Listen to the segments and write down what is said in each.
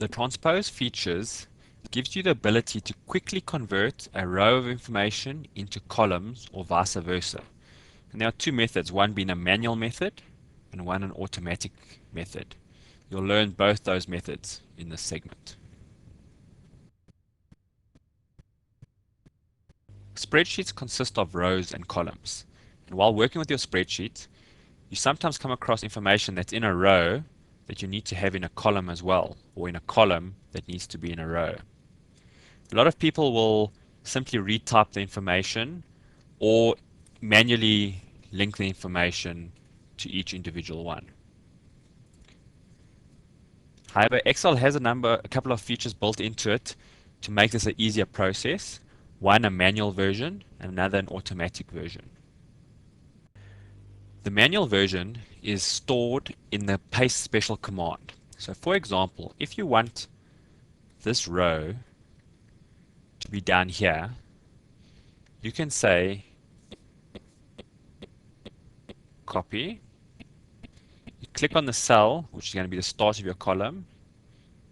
The transpose features gives you the ability to quickly convert a row of information into columns or vice versa. And there are two methods, one being a manual method and one an automatic method. You'll learn both those methods in this segment. Spreadsheets consist of rows and columns. And while working with your spreadsheet, you sometimes come across information that's in a row that you need to have in a column as well, or in a column that needs to be in a row. A lot of people will simply retype the information or manually link the information to each individual one. However, Excel has a couple of features built into it to make this an easier process. One, a manual version, and another, an automatic version. The manual version is stored in the paste special command. So for example, if you want this row to be down here, you can say copy. You click on the cell, which is going to be the start of your column.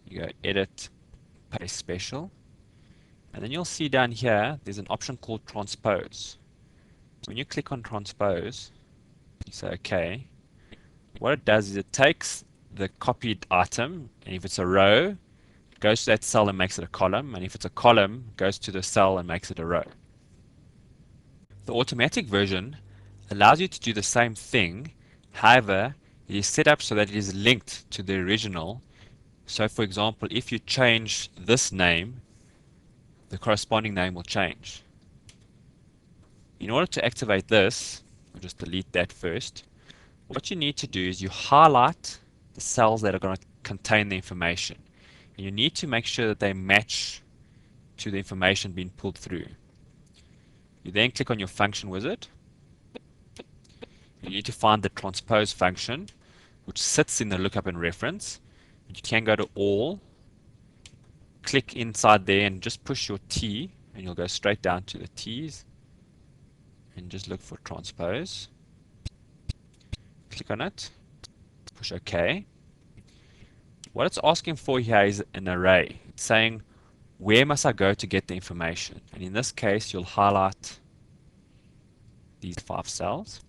You go edit, paste special. And then you'll see down here, there's an option called transpose. When you click on transpose, you say OK. What it does is it takes the copied item, and if it's a row, it goes to that cell and makes it a column, and if it's a column, it goes to the cell and makes it a row. The automatic version allows you to do the same thing, however, it is set up so that it is linked to the original. So for example, if you change this name, the corresponding name will change. In order to activate this, I'll just delete that first. What you need to do is you highlight the cells that are going to contain the information. And you need to make sure that they match to the information being pulled through. You then click on your function wizard. You need to find the transpose function, which sits in the lookup and reference. You can go to all, click inside there and just push your T, and you'll go straight down to the T's. And just look for transpose. Click on it, push OK. What it's asking for here is an array. It's saying, where must I go to get the information? And in this case, you'll highlight these 5 cells.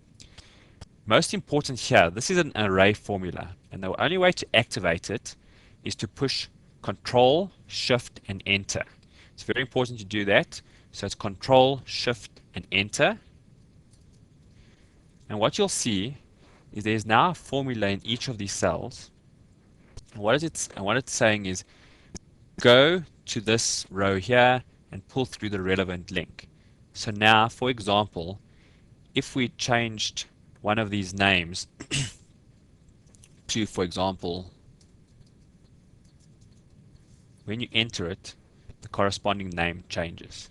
Most important here, this is an array formula, and the only way to activate it is to push Control, Shift, and Enter. It's very important to do that. So it's Control, Shift, and Enter. And what you'll see is there's now a formula in each of these cells. And what it's saying is, go to this row here and pull through the relevant link. So now, for example, if we changed one of these names to, for example, when you enter it, the corresponding name changes.